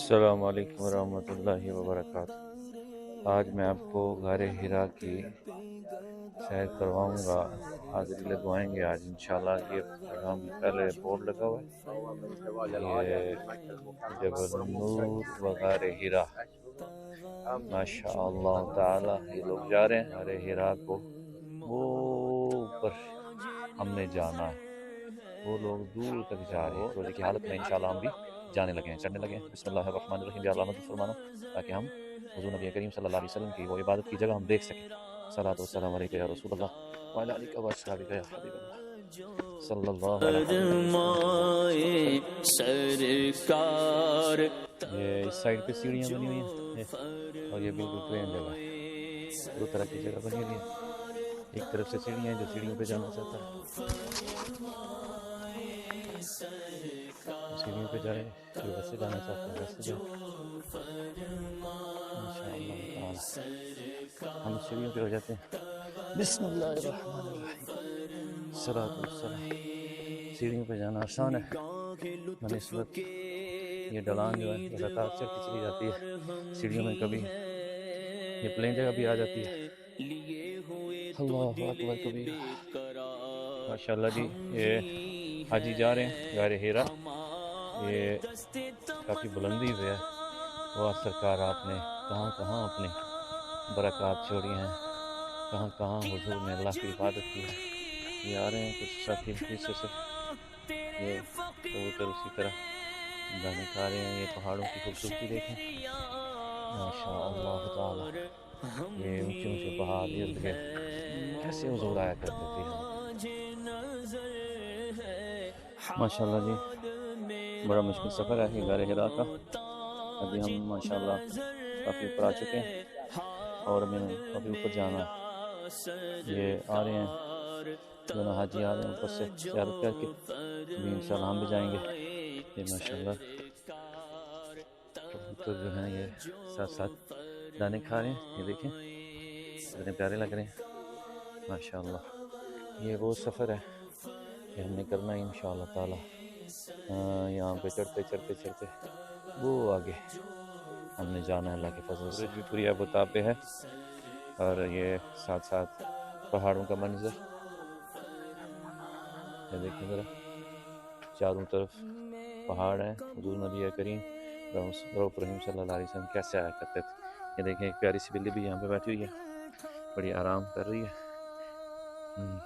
السلام علیکم ورحمۃ اللہ وبرکاتہ۔ آج میں آپ کو غار حرا کی سیر کرواؤں گا، حاضری لگوائیں گے آج انشاءاللہ۔ یہ پیغام پہلے بورڈ لگا ہوا ہے، یہ جبل نور و غار حرا، ماشاء اللہ تعالی۔ یہ لوگ جا رہے ہیں غار حرا کو، وہ اوپر ہم نے جانا ہے، وہ لوگ دور تک جا رہے ہیں۔ روزے کی حالت میں انشاءاللہ ہم بھی جانے لگے ہیں، چڑھنے لگے ہیں۔ بسم اللہ الرحمن الرحیم، یا اللہ مدد فرمانا تاکہ ہم حضور نبی کریم صلی اللہ علیہ وسلم کی وہ عبادت کی جگہ ہم دیکھ سکیں۔ صلاۃ والسلام علیک یا رسول اللہ وعلی آلک و اصحابک یا حبیب اللہ صلی اللہ علیہ سرکار۔ یہ اس سائڈ پہ سیڑھیاں بنی ہوئی ہیں، اور یہ بالکل پلین جگہ ہے، دو طرح کی جگہ بنی ہوئی ہے۔ ایک طرف سے سیڑھیاں ہیں، جو سیڑھیوں پہ جانا چاہتا ہے سیڑھیوں پہ جائے، جو ویسے جانا چاہتا ہے ویسے جائے انشاءاللہ تعالی۔ ہم سیڑھیوں پہ ہو جاتے ہیں۔ بسم اللہ الرحمن الرحیم، صلاۃ والسلام۔ سیڑھیوں پہ جانا آسان ہے بنسبت یہ ڈھلان جو ہے لگاتار چڑھتی چلی جاتی ہے، سیڑھیوں میں کبھی یہ پلین جگہ بھی آ جاتی ہے۔ اللہ اکبر کبیر، ماشاءاللہ جی۔ یہ حاجی جا رہے ہیں غار حرا، یہ کافی بلندی پہ ہے۔ وہ سرکار آپ نے کہاں کہاں اپنی برکات چھوڑی ہیں، کہاں کہاں حضور نے اللہ کی عبادت کی ہے۔ یہ آ رہے ہیں کچھ ساتھی پیچھے سے، یہ کبوتر اسی طرح دانے کھا رہے ہیں۔ یہ پہاڑوں کی خوبصورتی دیکھیں ماشاء اللہ تعالی۔ یہ اونچے اونچے پہاڑ ارد گرد، کیسے حضور آیا کرتے تھے یہاں ماشاء اللہ جی۔ بڑا مشکل سفر ہے یہ غار حرا کا۔ ابھی ہم ماشاءاللہ کافی اوپر آ چکے ہیں، اور ہمیں کافی اوپر جانا ہے۔ یہ آ رہے ہیں دونوں حاجی، آ رہے ہیں اوپر سے زیارت کر کے، ابھی انشاءاللہ ہم بھی جائیں گے۔ یہ ماشاءاللہ کبوتر جو ہیں یہ ساتھ ساتھ دانے کھا رہے ہیں، یہ دیکھیں کتنے پیارے لگ رہے ہیں ماشاءاللہ۔ یہ وہ سفر ہے کہ ہم نے کرنا ہے انشاءاللہ تعالی۔ یہاں پہ چڑھتے چڑھتے چڑھتے وہ آگے ہم نے جانا ہے اللہ کے فضل سے۔ سورج بھی پوری آب و تاب پہ ہے، اور یہ ساتھ ساتھ پہاڑوں کا منظر، یہ دیکھیں ذرا، چاروں طرف پہاڑ ہیں۔ حضور نبی کریم رؤوف رحیم صلی اللہ علیہ وسلم کیسے آیا کرتے تھے۔ یہ دیکھیں ایک پیاری سی بلی بھی یہاں پہ بیٹھی ہوئی ہے، بڑی آرام کر رہی ہے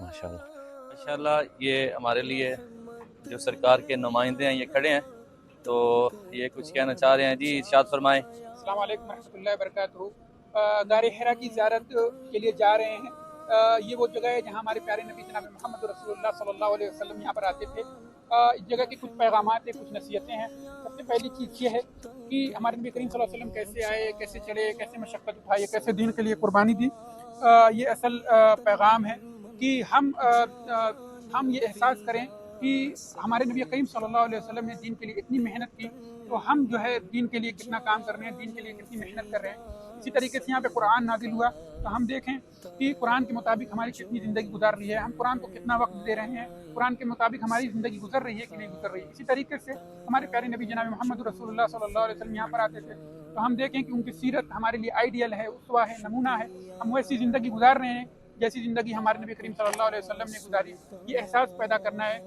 ماشاءاللہ ماشاءاللہ۔ یہ ہمارے لیے جو سرکار کے نمائندے ہیں یہ کھڑے ہیں، تو یہ کچھ کہنا چاہ رہے ہیں، جی ارشاد فرمائیں۔ السلام علیکم ورحمۃ اللہ وبرکاتہ۔ غار حرا کی زیارت کے لیے جا رہے ہیں۔ یہ وہ جگہ ہے جہاں ہمارے پیارے نبی جناب محمد رسول اللہ صلی اللہ علیہ وسلم یہاں پر آتے تھے۔ اس جگہ کے کچھ پیغامات ہیں، کچھ نصیحتیں ہیں۔ سب سے پہلی چیز یہ ہے کہ ہمارے نبی کریم صلی اللہ علیہ وسلم کیسے آئے، کیسے چڑھے، کیسے مشقت اٹھائے، کیسے دین کے لیے قربانی دی۔ یہ اصل پیغام ہے کہ ہم یہ احساس کریں کہ ہمارے نبی کریم صلی اللہ علیہ وسلم نے دین کے لیے اتنی محنت کی، تو ہم جو ہے دین کے لیے کتنا کام کر رہے ہیں، دین کے لیے کتنی محنت کر رہے ہیں۔ اسی طریقے سے یہاں پہ قرآن نازل ہوا، تو ہم دیکھیں کہ قرآن کے مطابق ہماری کتنی زندگی گزار رہی ہے، ہم قرآن کو کتنا وقت دے رہے ہیں، قرآن کے مطابق ہماری زندگی گزر رہی ہے کہ نہیں گزر رہی ہے۔ اسی طریقے سے ہمارے پیارے نبی جناب محمد رسول اللہ صلی اللہ علیہ وسلم یہاں پر آتے تھے، تو ہم دیکھیں کہ ان کی سیرت ہمارے لیے آئیڈیل ہے، اسوہ ہے، نمونہ ہے۔ ہم ویسی زندگی گزار رہے ہیں جیسی زندگی ہمارے نبی کریم صلی اللہ علیہ وسلم نے گزاری، یہ احساس پیدا کرنا ہے۔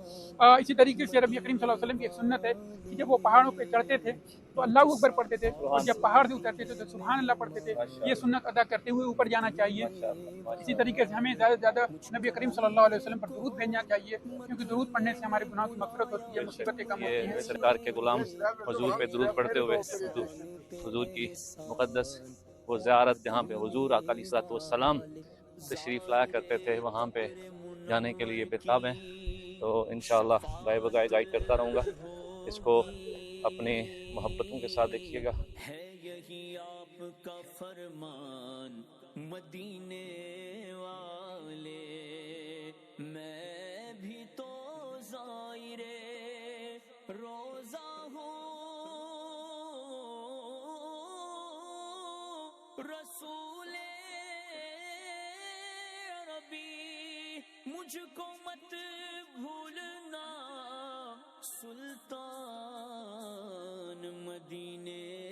اسی طریقے سے نبی کریم صلی اللہ علیہ وسلم کی ایک سنت ہے کہ جب وہ پہاڑوں پہ چڑھتے تھے تو اللہ اکبر پڑھتے تھے، اور جب پہاڑ سے اترتے تھے تو سبحان اللہ پڑھتے تھے۔ یہ سنت ادا کرتے ہوئے اوپر جانا چاہیے۔ اسی طریقے سے ہمیں زیادہ سے زیادہ نبی کریم صلی اللہ علیہ وسلم پر درود بھیجنا چاہیے، کیونکہ درود پڑھنے سے ہمارے گناہوں کی مغفرت ہوتی ہے، مصیبتیں کم ہوتی ہیں۔ یہ سرکار کے غلام حضور پہ درود پڑھتے ہوئے حضور کی مقدس وہ زیارت جہاں پہ حضور آقا علیہ الصلوۃ والسلام تشریف لایا کرتے تھے، وہاں پہ جانے کے لیے بےتاب ہیں۔ تو انشاءاللہ گائے بگائے گائیڈ کرتا رہوں گا، اس کو اپنی محبتوں کے ساتھ دیکھیے گا۔ ہے یہی آپ کا فرمان مدینے والے، میں بھی تو زائر روزہ ہوں، رسول ربی مجھ کو مت بھولنا، سلطان مدینے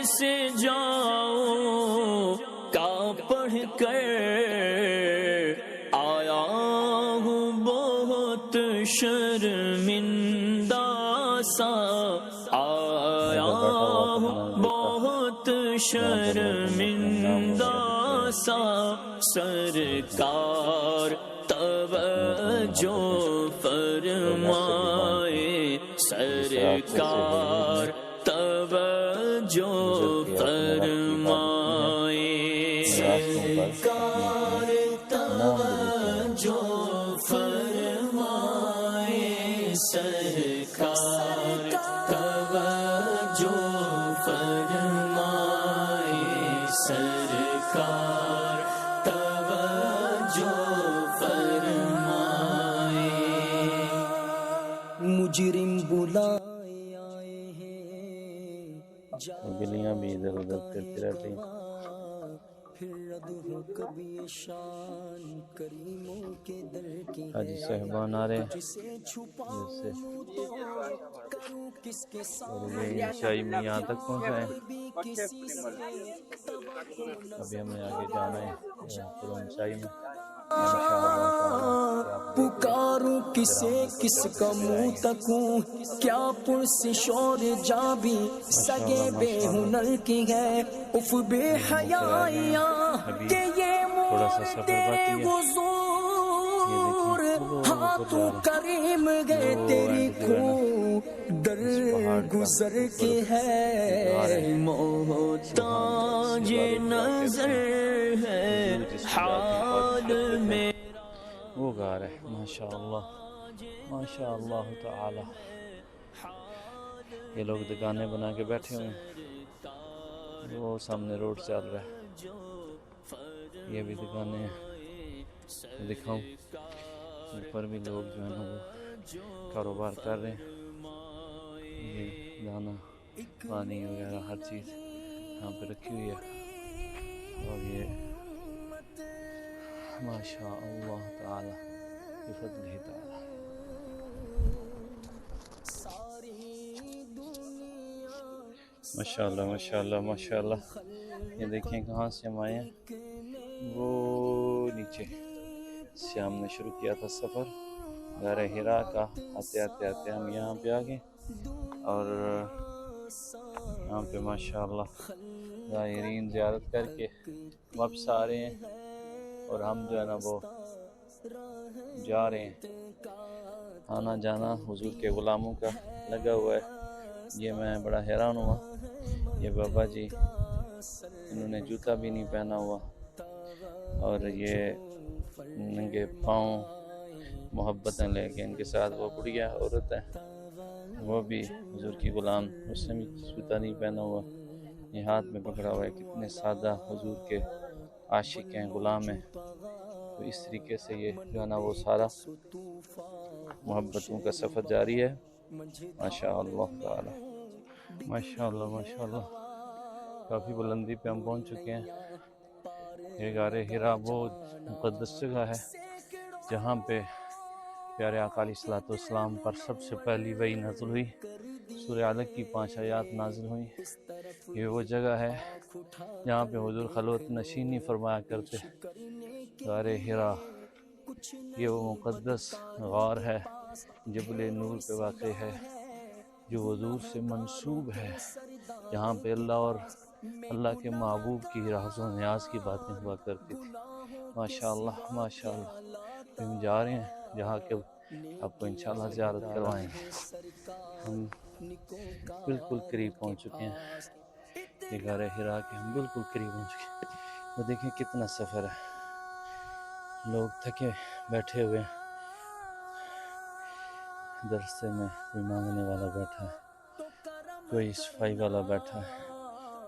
سے جاؤں کا پڑھ کر آیا ہوں بہت شرمندہ سا، آیا ہوں بہت شرمندہ سا، سرکار توجہ فرمائے، سرکار توجہ فرمائے، سرکار توجہ فرمائے، سرکار توجہ فرمائے، سرکار توجہ فرمائے۔ مجرم بلائے آئے ہیں، بلیاں بھی ادھر ادھر پھرتی رہتی ہیں۔ پھر رد ہو کبھی شان کریموں کے در کی حاجی صاحبان آ رہے ہیں جسے چھپاؤں جیسے تو کروں کس کے اور ساتھ، یہ عیسائی میں یہاں تک پہنچے ہیں۔ بھی کسی سے ابھی ہمیں آگے جانا ہے قرآن عیسائی میں۔ پکاروں کسے کس کا منہ تکوں، کیا پرسشور جا بھی سگے بے ہنر کی ہے، اف بے حیائیاں کہ یہ تیرے حضور، ہاں تو کریم گئے تیری کو در گزر کی ہے، محتاج نظر ہے حال میں۔ وہ گا رہے ہیں ماشاءاللہ ماشاءاللہ تعالی۔ یہ لوگ دکانیں بنا کے بیٹھے ہوئے ہیں، وہ سامنے روڈ چل رہا ہے، یہ بھی دکانیں دکھاؤں، اوپر بھی لوگ جو ہے نا وہ کاروبار کر رہے ہیں، یہ دانا پانی وغیرہ ہر چیز یہاں پہ رکھی ہوئی ہے، اور یہ ماشاء اللہ تعالی بفضلہ تعالی۔ ماشاءاللہ ماشاءاللہ ماشاءاللہ۔ یہ دیکھیں کہاں سے ہم آئے ہیں، وہ نیچے سے ہم نے شروع کیا تھا سفر غار حرا کا، آتے آتے آتے ہم یہاں پہ آ گئے، اور یہاں پہ ماشاءاللہ زائرین زیارت کر کے واپس آ رہے ہیں، اور ہم جو ہے نا وہ جا رہے ہیں۔ آنا جانا حضور کے غلاموں کا لگا ہوا ہے۔ یہ میں بڑا حیران ہوا، یہ بابا جی انہوں نے جوتا بھی نہیں پہنا ہوا، اور یہ ننگے پاؤں محبتیں لے کے ان کے ساتھ وہ بڑھیا عورت ہے، وہ بھی حضور کی غلام، اس نے بھی جوتا نہیں پہنا ہوا، یہ ہاتھ میں پکڑا ہوا ہے۔ کتنے سادہ حضور کے عاشق ہیں، غلام ہیں۔ تو اس طریقے سے یہ جو ہے نا وہ سارا محبتوں کا سفر جاری ہے، ماشاءاللہ تعالی ماشاءاللہ ماشاءاللہ۔ کافی بلندی پہ ہم پہنچ چکے ہیں۔ یہ غار حرا وہ مقدس جگہ ہے جہاں پہ پیارے آقا علیہ الصلوۃ والسلام پر سب سے پہلی وحی نازل ہوئی، سورہ علق کی 5 آیات نازل ہوئی۔ یہ وہ جگہ ہے جہاں پہ حضور خلوت نشینی فرمایا کرتے۔ غار حرا یہ وہ مقدس غار ہے، جبل نور پہ واقع ہے، جو حضور سے منسوب ہے، جہاں پہ اللہ اور اللہ کے محبوب کی راز و نیاز کی باتیں ہوا کرتی تھی۔ ماشاءاللہ ماشاءاللہ۔ ہم جا رہے ہیں جہاں کہ آپ کو انشاءاللہ زیارت کروائیں گے۔ ہم بالکل قریب پہنچ چکے ہیں، یہ غار حرا کے ہم بالکل قریب پہنچ چکے ہیں۔ وہ دیکھیں کتنا سفر ہے، لوگ تھکے بیٹھے ہوئے ہیں، درستے میں کوئی مانگنے والا بیٹھا ہے، کوئی صفائی والا بیٹھا ہے،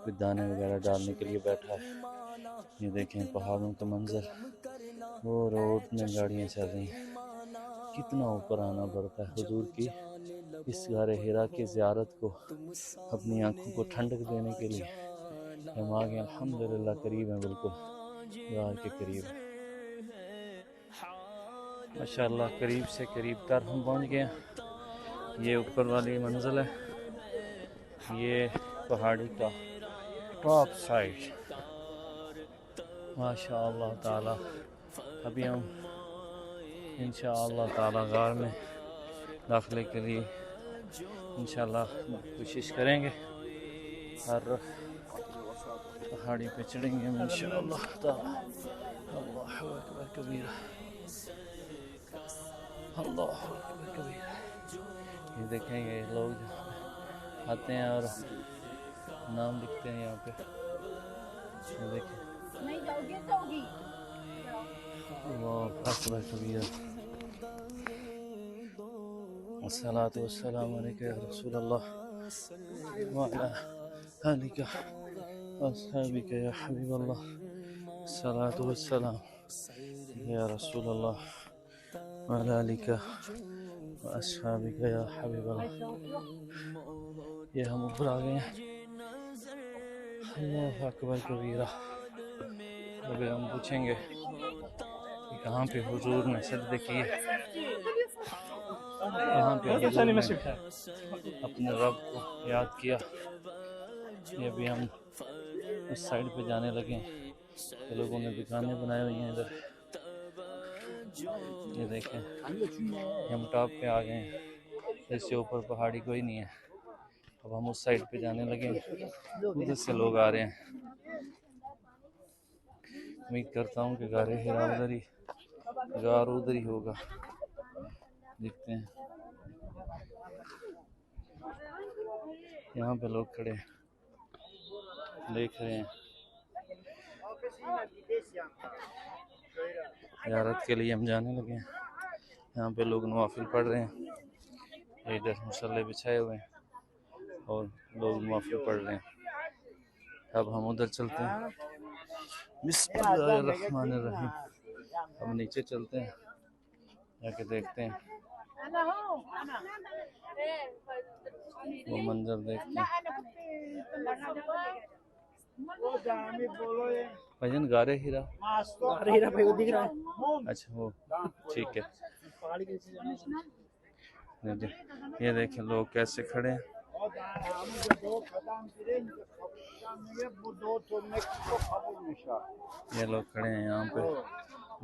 کوئی دانے وغیرہ ڈالنے کے لیے بیٹھا ہے۔ یہ دیکھیں پہاڑوں کا منظر، وہ روڈ میں گاڑیاں چل رہی ہیں، کتنا اوپر آنا پڑتا ہے حضور کی اس غار حرا کی زیارت کو اپنی آنکھوں کو ٹھنڈک دینے کے لیے۔ ہم آگے الحمدللہ قریب ہیں، بالکل غار کے قریب ہیں ماشاءاللہ، قریب سے قریب تر ہم پہنچ گئے ہیں۔ یہ اوپر والی منزل ہے، یہ پہاڑی کا ٹاپ سائڈ ماشاء اللہ تعالی. ابھی ہم انشاءاللہ تعالی غار میں داخلے کے لیے انشاءاللہ کوشش کریں گے اور پہاڑی پہ چڑھیں گے انشاءاللہ تعالی. اللہ اکبر کبیرہ اللہ اکبر کبیرہ. یہ دیکھیں گے لوگ آتے ہیں اور نام لکھتے ہیں یہاں پہ. یہ دیکھیں اللہ اکبر کبیرہ. الصلاۃ والسلام علیک یا رسول اللہ وعلی آلک واصحابک یا حبیب اللہ. الصلاۃ والسلام یا رسول اللہ وعلی آلک واصحابک یا حبیب اللہ. یہ ہم اوپر آ گئے ہیں. اللہ اکبر کبیرہ. ابھی ہم پوچھیں گے کہ کہاں پہ حضور نے سجدے کیے, کہاں پہ حضور نے اپنے رب کو یاد کیا. یہ ابھی ہم اس سائڈ پہ جانے لگے ہیں. لوگوں نے دکانیں بنائی ہوئی ہیں ادھر. یہ دیکھیں ہم ٹاپ پہ آ گئے ہیں. اس سے اوپر پہاڑی کوئی نہیں ہے. اب ہم اس سائڈ پہ جانے لگے ہیں. ادھر سے لوگ آ رہے ہیں. امید کرتا ہوں کہ غار حرا ادھر ہی ہوگا. دیکھتے ہیں. یہاں پہ لوگ کھڑے ہیں دیکھ رہے ہیں. زیارت کے لیے ہم جانے لگے ہیں. یہاں پہ لوگ نوافل پڑھ رہے ہیں. ادھر مصلے بچھائے ہوئے ہیں اور لوگ نوافل پڑھ رہے ہیں. اب ہم ادھر چلتے ہیں. بسم اللہ الرحمن الرحیم. ہم نیچے چلتے ہیں جا کے دیکھتے ہیں وہ منظر دیکھتے ہیں. بھجن غار حرا بھائی وہ دکھ رہا ہے. اچھا وہ ٹھیک ہے. یہ دیکھیں لوگ کیسے کھڑے ہیں. یہ لوگ کھڑے ہیں یہاں پہ.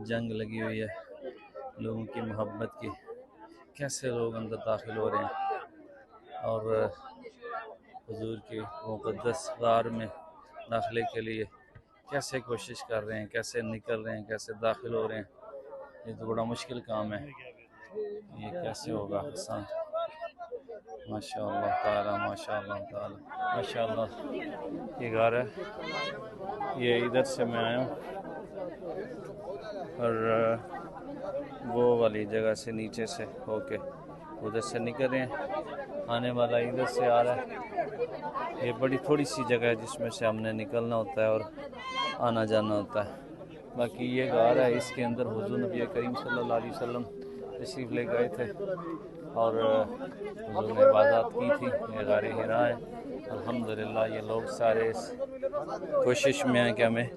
جنگ لگی ہوئی ہے لوگوں کی محبت کی. کیسے لوگ اندر داخل ہو رہے ہیں اور حضور کی مقدس غار میں داخلے کے لیے کیسے کوشش کر رہے ہیں, کیسے نکل رہے ہیں, کیسے داخل ہو رہے ہیں. یہ تو بڑا مشکل کام ہے. یہ کیسے ہوگا آسان. ماشاء اللہ تعالی ماشاء اللہ تعالی ماشاء اللہ. یہ غار ہے. یہ ادھر سے میں آیا ہوں اور وہ والی جگہ سے نیچے سے ہو کے ادھر سے نکل رہے ہیں. آنے والا ادھر سے آ رہا ہے. یہ بڑی تھوڑی سی جگہ ہے جس میں سے ہم نے نکلنا ہوتا ہے اور آنا جانا ہوتا ہے. باقی یہ غار ہے. اس کے اندر حضور نبی کریم صلی اللہ علیہ وسلم تشریف لے گئے تھے اور حضور نے عبادات کی تھی. یہ غار حرا ہے. الحمدللہ یہ لوگ سارے اس کوشش میں ہیں کہ ہمیں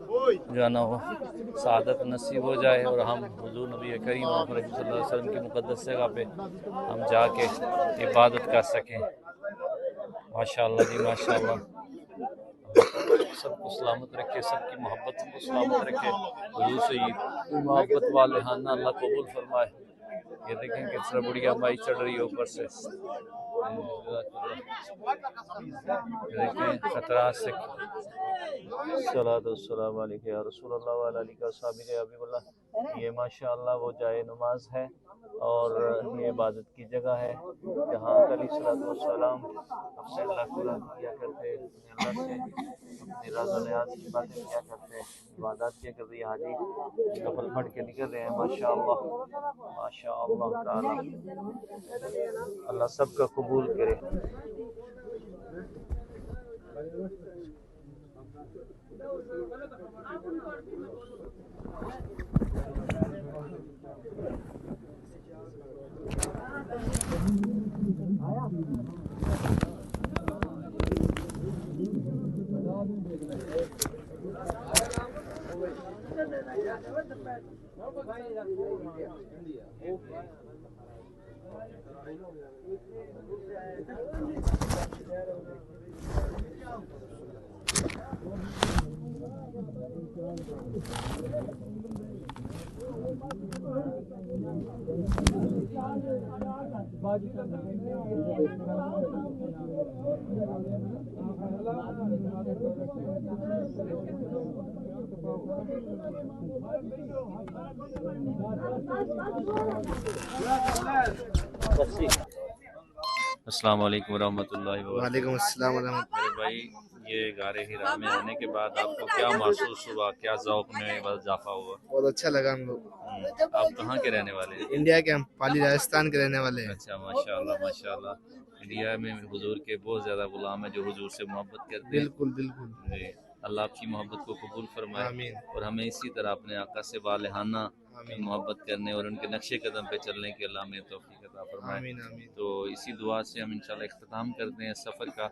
جو ہے نا وہ سعادت نصیب ہو جائے اور ہم حضور نبی کریم صلی اللہ علیہ وسلم کی مقدس جگہ پہ ہم جا کے عبادت کر سکیں. ماشاءاللہ جی ماشاءاللہ. سب کو سلامت رکھے, سب کی محبت کو سلامت رکھے. حضور سے محبت والے ہانا اللہ قبول فرمائے. یہ دیکھیں کس طرح بڑھیا مائی چڑھ رہی ہے اوپر سے. دیکھیں خطرات سے. صلاۃ والسلام علیک یا رسول اللہ وعلی آلہ وصحبہ یا حبیب اللہ. یہ ماشاءاللہ وہ جائے نماز ہے اور یہ عبادت کی جگہ ہے جہاں علیہ الصلوۃ والسلام اپنے اللہ کو راضی کیا کرتے, اللہ سے اپنی راز و نیاز کی باتیں کیا کرتے, عبادات کیا کرتے. یہ حاجی نفل پڑھ کے نکل رہے ہیں. ماشاءاللہ ماشاءاللہ تعالی. اللہ سب کا قبول کرے. السلام علیکم ورحمۃ اللہ وبرکاتہ۔ وعلیکم السلام ورحمۃ میرے بھائی، یہ غار حرا میں آنے کے بعد آپ کو کیا محسوس ہوا، کیا ذوق میں اضافہ ہوا؟ بہت اچھا لگا ہم لوگ آپ کہاں کے رہنے والے ہیں؟ انڈیا کے، ہم پالی راجستھان کے رہنے والے ہیں۔ اچھا، ماشاء اللہ ماشاء اللہ۔ انڈیا میں حضور کے بہت زیادہ غلام ہیں جو حضور سے محبت کرتے ہیں۔ بالکل بالکل، جی، اللہ آپ کی محبت کو قبول فرمائے، آمین۔ اور ہمیں اسی طرح اپنے آقا سے والہانہ آمین محبت کرنے اور ان کے نقش قدم پہ چلنے کی اللہ ہمیں توفیق عطا فرمائے۔ آمین آمین۔ تو اسی دعا سے ہم انشاءاللہ اختتام کرتے ہیں سفر کا،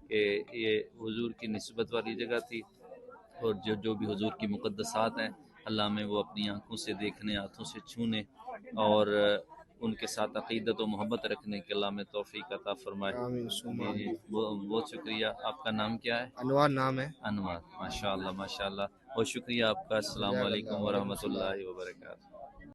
کہ یہ حضور کی نسبت والی جگہ تھی، اور جو بھی حضور کی مقدسات ہیں اللہ میں وہ اپنی آنکھوں سے دیکھنے، ہاتھوں سے چھونے، اور ان کے ساتھ عقیدت و محبت رکھنے کے اللہ میں توفیق عطا فرمائے۔ آمین ثم آمین۔ بہت شکریہ۔ آپ کا نام کیا ہے؟ انوار نام ہے۔ انور، ماشاء اللہ ماشاء اللہ، بہت شکریہ آپ کا۔ السلام علیکم ورحمۃ اللہ وبرکاتہ۔